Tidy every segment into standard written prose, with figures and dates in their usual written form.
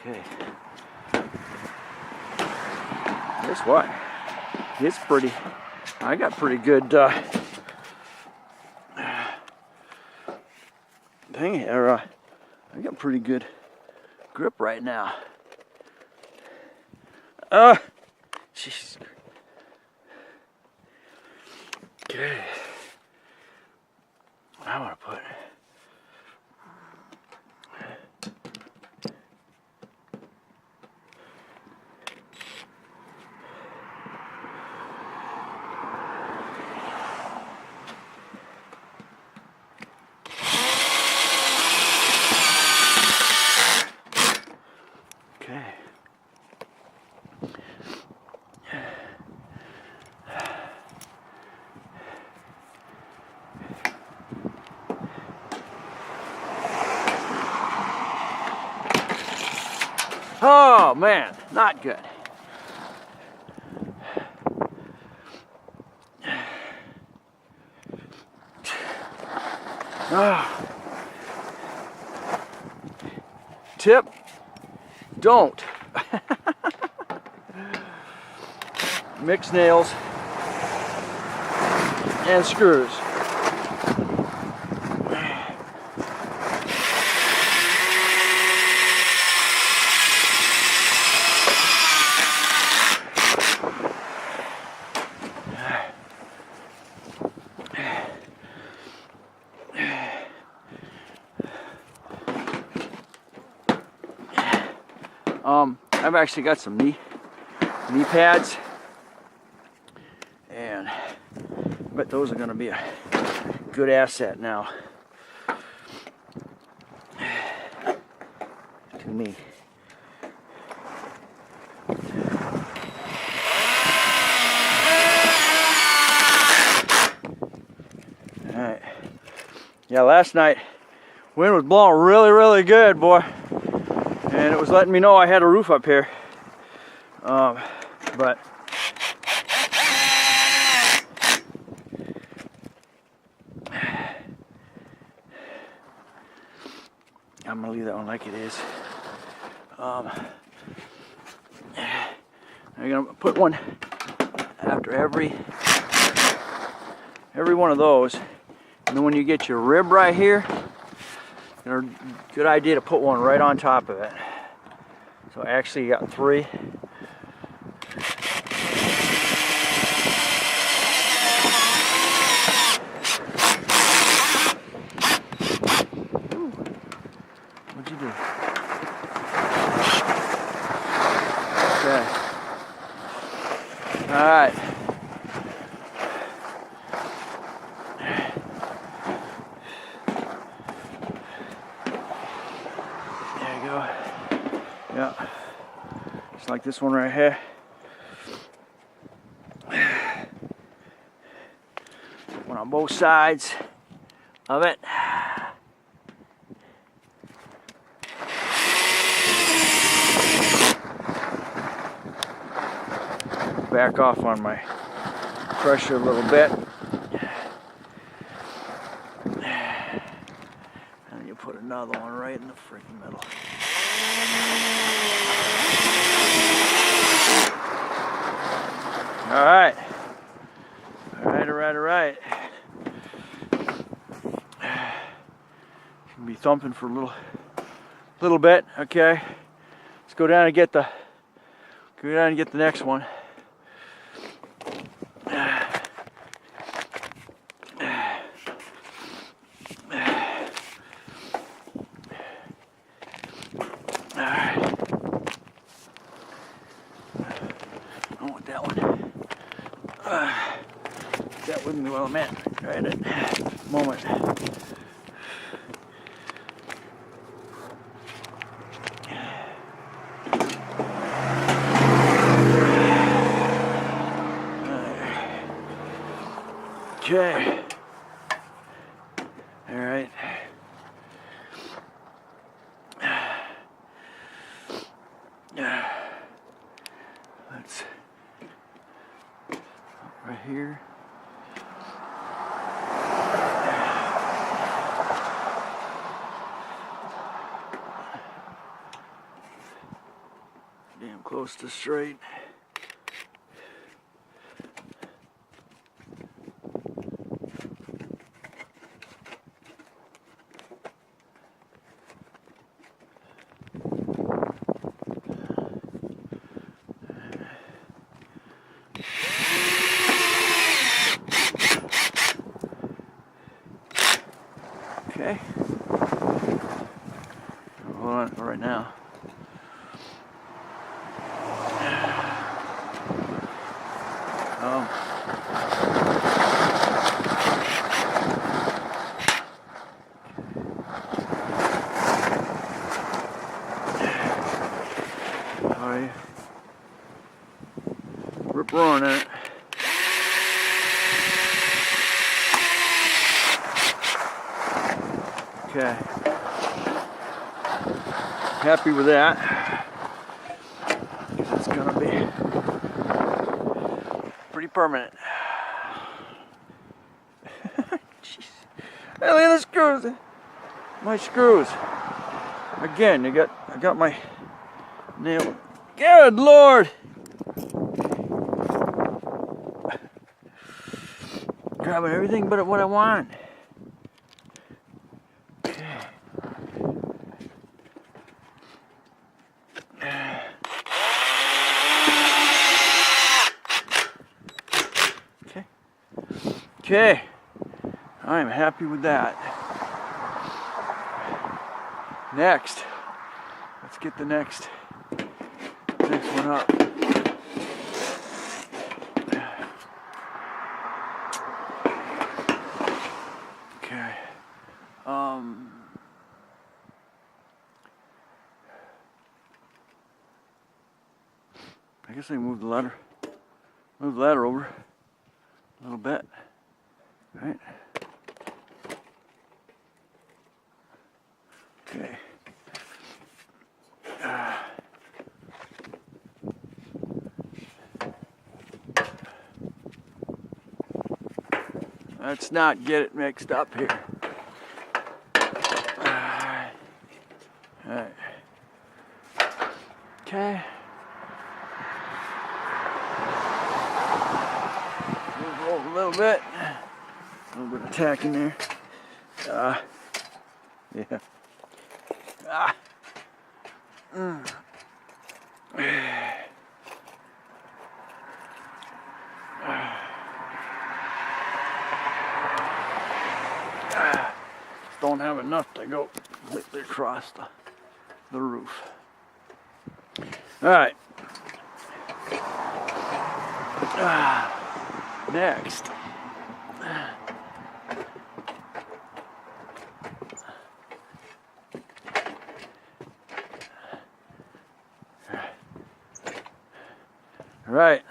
Okay. Guess what? It's pretty. I got pretty good thing here. I got pretty good grip right now. Jeez. Okay. I want to put. Okay. Oh man, not good. Tip, don't mix nails and screws. I've actually got some knee pads, and I bet those are going to be a good asset now to me. All right. Yeah, last night wind was blowing really good, boy. And it was letting me know I had a roof up here, but I'm gonna leave that one like it is. I'm gonna put one after every one of those, and then when you get your rib right here, it's a good idea to put one right on top of it. So actually you got 3. Ooh. What'd you do? Okay. All right. There you go. Yeah. Just like this one right here. One on both sides of it. Back off on my pressure a little bit. And you put another one right in the freaking middle. All right. Gonna be thumping for a little bit. Okay. Let's go down and get the next one. That with me while I'm at right at the moment. Okay. All right. Let's right here. damn close to straight. Okay. Hold on for right now. Alright. Rip roaring in it. Okay. Happy with that. It's gonna be pretty permanent. Jeez. Hey, look at the screws. My screws. Again, I got my nail. Good Lord! Grabbing everything but what I want. Okay, I'm happy with that. Next, let's get the next one up. Okay. I guess I move the ladder over a little bit. Right. Okay. Let's not get it mixed up here. Alright. Okay. Move it over a little bit. A little bit of tack in there. Yeah. Don't have enough to go completely across the roof. All right. Next. All right.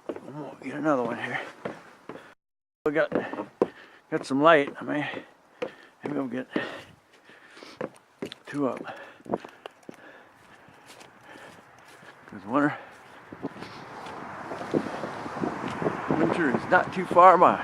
We'll get another one here. We got some light. Maybe we'll get two up. Because winter is not too far by.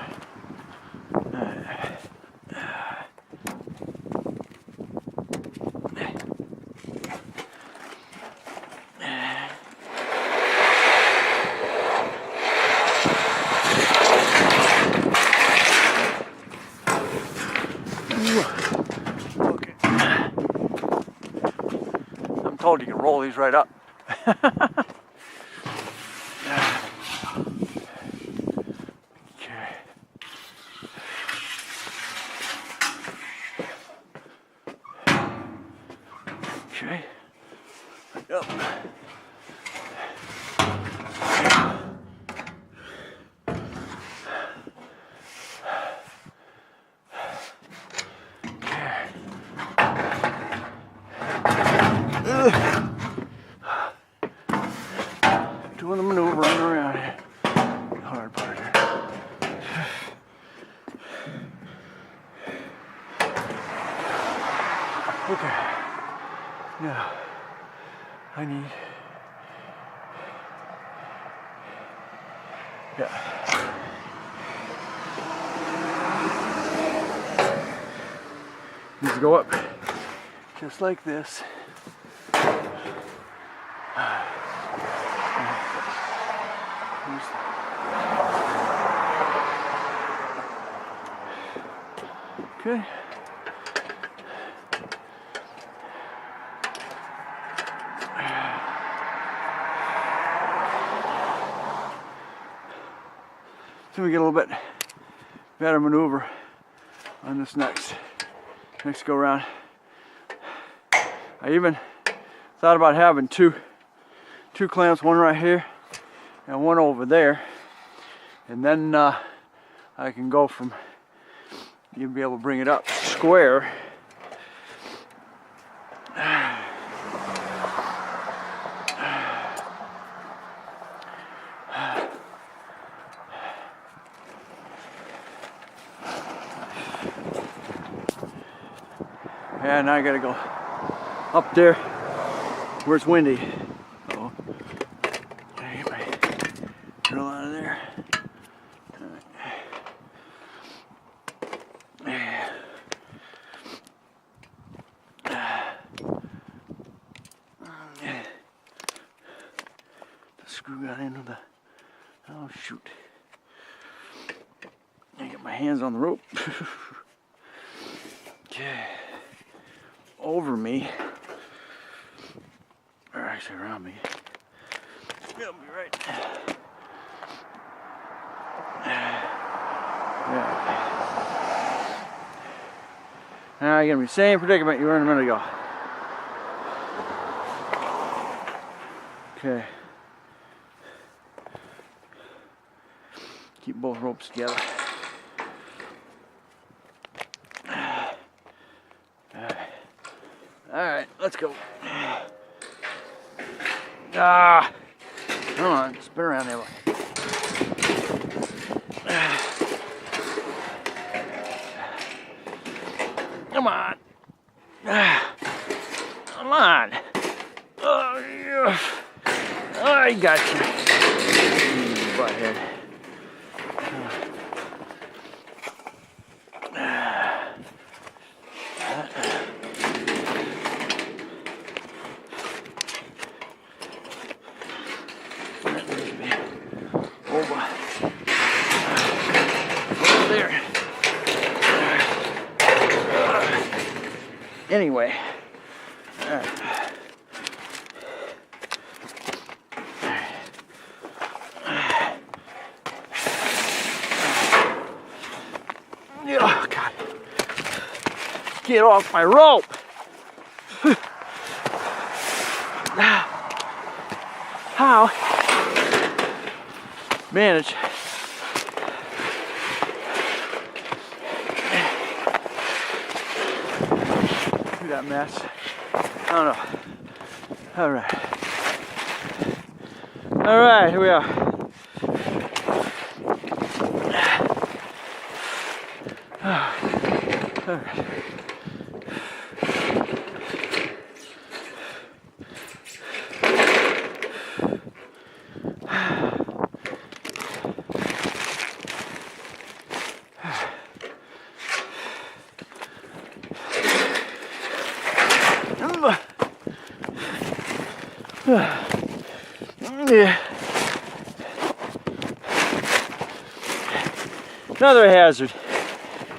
Okay. I'm told you can roll these right up. Okay. Okay. Yep. Doing the maneuvering around here. The hard part here. Okay. Now, I need. Yeah. Needs to go up just like this. Okay. So we get a little bit better maneuver on this next go round. I even thought about having two clamps, one right here and one over there, and then I can go from, you'll be able to bring it up square. And I gotta go up there where it's windy. Uh-oh. Gotta get my drill out of there. The screw got into the, oh shoot. I get my hands on the rope. Okay. Over me, or actually around me. It'll be right. Yeah. Now you're gonna be the same predicament you were in a minute ago. Okay. Keep both ropes together. Alright, let's go. Ah! Come on, spin around there. Come on. Come on. Oh, yeah. I got you. Butthead. Anyway, oh God, get off my rope. How manage that mess? I don't know. All right, here we are. All right. Yeah. Another hazard.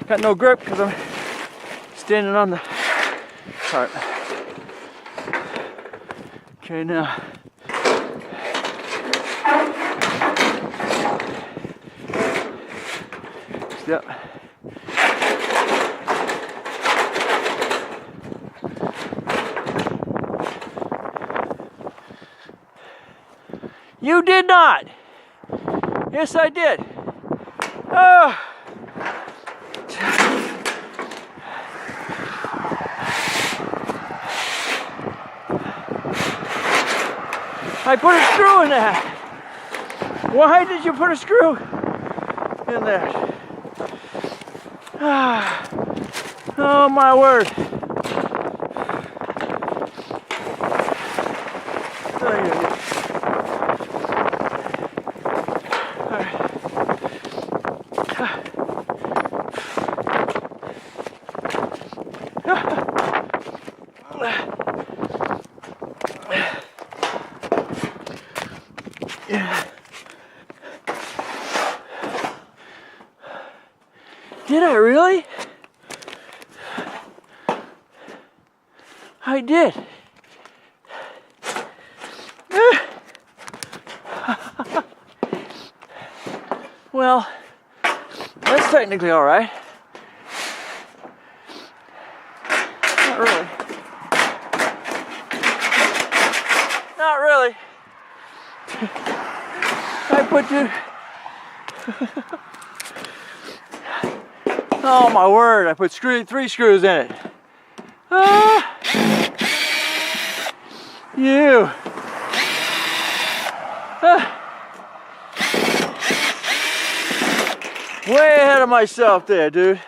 Got no grip because I'm standing on the cart. Okay, now. Step. You did not. Yes, I did. Oh. I put a screw in that. Why did you put a screw in that? Ah. Oh my word. Did I really? quite did. Well, that's technically all right. Not really. Not really. I put you. Oh my word! I put 3 screws in it. You. Way ahead of myself there, dude.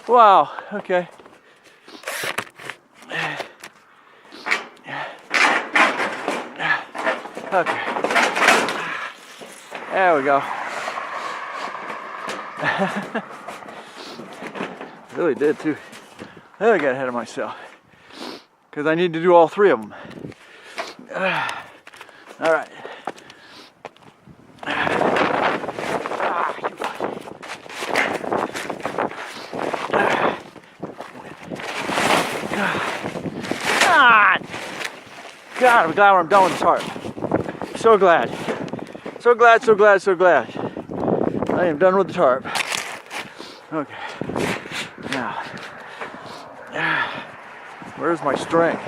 Wow. Okay. Okay. There we go. Really did too. Really got ahead of myself. Because I need to do all 3 of them. All right. God, I'm glad I'm done with this tarp. So glad. So glad, so glad, so glad. I am done with the tarp. Okay. Now, where's my strength?